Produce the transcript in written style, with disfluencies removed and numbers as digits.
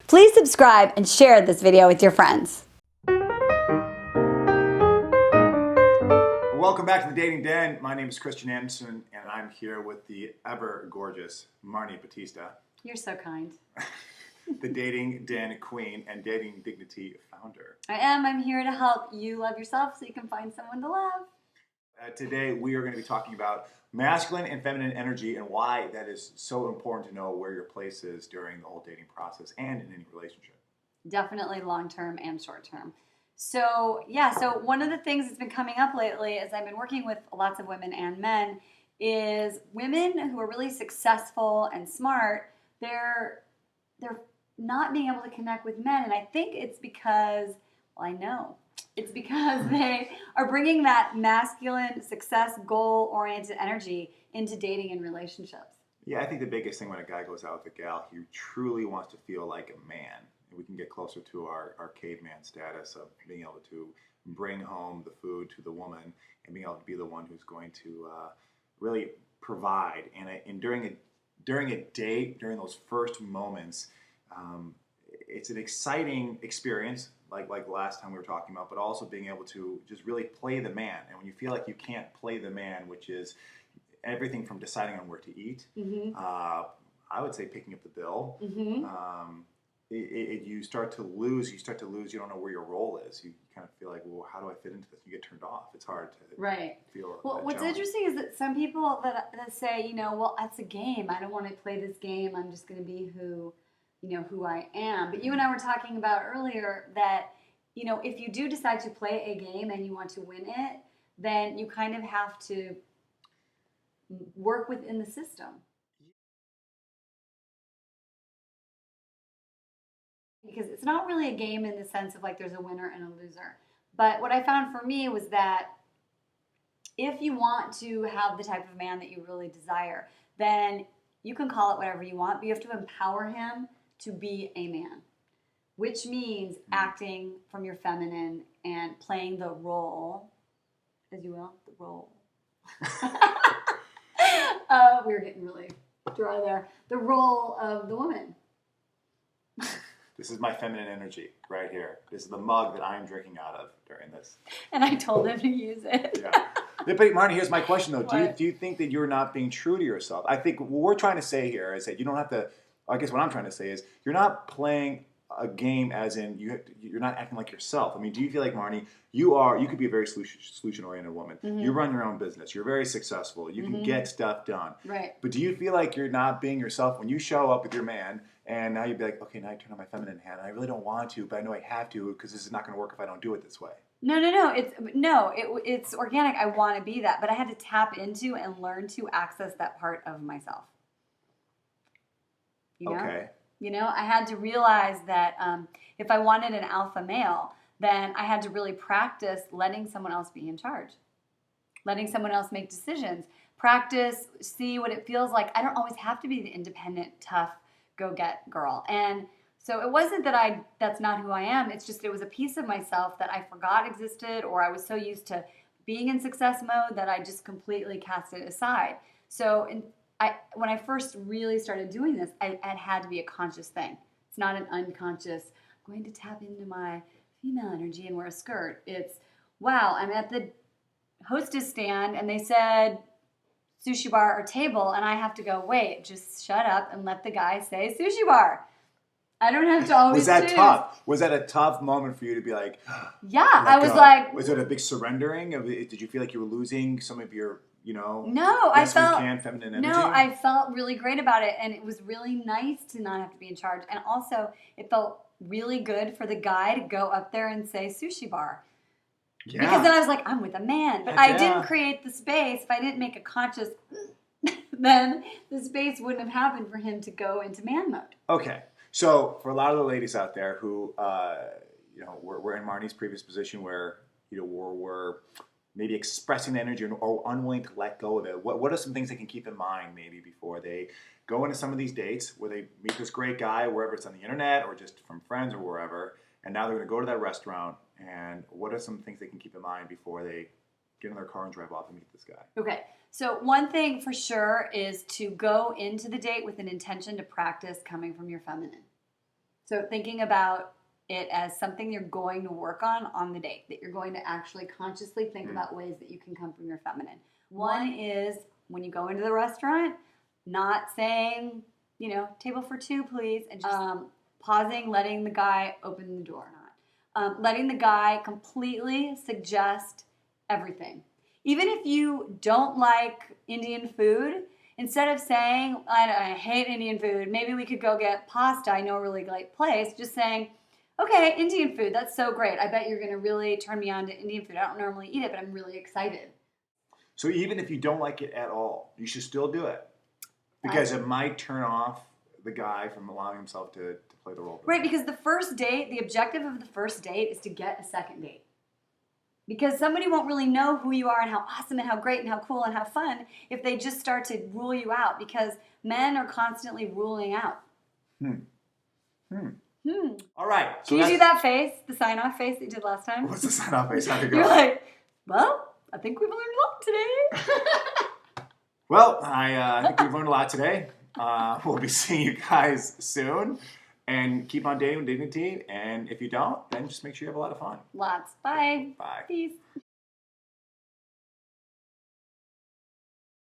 Please subscribe and share this video with your friends. Welcome back to the Dating Den. My name is Christian Anderson, and I'm here with the ever gorgeous Marni Batista. You're so kind. The Dating Den queen and Dating Dignity founder. I am. I'm here to help you love yourself so you can find someone to love. Today we are going to be talking about masculine and feminine energy and why that is so important to know where your place is during the whole dating process and in any relationship. Definitely long-term and short-term. So one of the things that's been coming up lately as I've been working with lots of women and men is women who are really successful and smart, they're not being able to connect with men. And I think it's because, well, I know, it's because they are bringing that masculine, success, goal-oriented energy into dating and relationships. Yeah, I think the biggest thing when a guy goes out with a gal, he truly wants to feel like a man. We can get closer to our caveman status of being able to bring home the food to the woman and being able to be the one who's going to really provide. And during a date, during those first moments, it's an exciting experience, like the last time we were talking about, but also being able to just really play the man. And when you feel like you can't play the man, which is everything from deciding on where to eat, I would say picking up the bill. You start to lose. You don't know where your role is. You kind of feel like, well, how do I fit into this? You get turned off. It's hard to feel. Well, what's interesting is that some people that say, well, that's a game. I don't want to play this game. I'm just going to be who I am. But you and I were talking about earlier that, if you do decide to play a game and you want to win it, then you kind of have to work within the system. Because it's not really a game in the sense of like there's a winner and a loser. But what I found for me was that if you want to have the type of man that you really desire, then you can call it whatever you want, but you have to empower him to be a man, which means acting from your feminine and playing the role, as you will, the role. We were getting really dry there. The role of the woman. This is my feminine energy right here. This is the mug that I'm drinking out of during this. And I told him to use it. Yeah. But Marni, here's my question though. Do you think that you're not being true to yourself? I think what we're trying to say here is that you don't have to, I guess what I'm trying to say is you're not playing a game as in you're not acting like yourself. I mean, do you feel like, Marni, you could be a very solution-oriented woman. You run your own business. You're very successful. You can get stuff done. Right. But do you feel like you're not being yourself when you show up with your man and now you'd be like, okay, now I turn on my feminine hand. And I really don't want to, but I know I have to because this is not going to work if I don't do it this way. No. It's organic. I want to be that, but I had to tap into and learn to access that part of myself. Okay. I had to realize that if I wanted an alpha male, then I had to really practice letting someone else be in charge, letting someone else make decisions, practice, see what it feels like. I don't always have to be the independent, tough, go-get girl. And so it wasn't that that's not who I am. It's just it was a piece of myself that I forgot existed, or I was so used to being in success mode that I just completely cast it aside. So when I first really started doing this, it had to be a conscious thing. It's not an unconscious, I'm going to tap into my female energy and wear a skirt. It's, wow, I'm at the hostess stand and they said sushi bar or table, and I have to go, wait, just shut up and let the guy say sushi bar. I don't have to always Was that choose. tough? Was that a tough moment for you to be like, yeah, I was like. Was it a big surrendering? Did you feel like you were losing some of your, No, I felt feminine energy? No, I felt really great about it, and it was really nice to not have to be in charge. And also, it felt really good for the guy to go up there and say sushi bar. Yeah. Because then I was like, I'm with a man. But I didn't create the space. If I didn't make a conscious, then the space wouldn't have happened for him to go into man mode. Okay. So for a lot of the ladies out there who, were in Marni's previous position where, were maybe expressing the energy or unwilling to let go of it, what are some things they can keep in mind maybe before they go into some of these dates where they meet this great guy, wherever it's on the internet or just from friends or wherever, and now they're going to go to that restaurant, and what are some things they can keep in mind before they get in their car and drive off and meet this guy? Okay. So one thing for sure is to go into the date with an intention to practice coming from your feminine. So thinking about it as something you're going to work on the date, that you're going to actually consciously think about ways that you can come from your feminine. One is when you go into the restaurant, not saying, table for two, please, and just pausing, letting the guy open the door. Letting the guy completely suggest everything. Even if you don't like Indian food, instead of saying, I hate Indian food, maybe we could go get pasta, I know a really great place, just saying, okay, Indian food, that's so great. I bet you're going to really turn me on to Indian food. I don't normally eat it, but I'm really excited. So even if you don't like it at all, you should still do it. Because it might turn off the guy from allowing himself to play the role. Right, because the first date, the objective of the first date is to get a second date. Because somebody won't really know who you are and how awesome and how great and how cool and how fun if they just start to rule you out, because men are constantly ruling out. All right. So Can you do that face, the sign-off face that you did last time? What's the sign-off face? How'd it go? You're like, well, I think we've learned a lot today. Well, I think we've learned a lot today. We'll be seeing you guys soon. And keep on dating with dignity. And if you don't, then just make sure you have a lot of fun. Lots. Bye. Bye. Peace.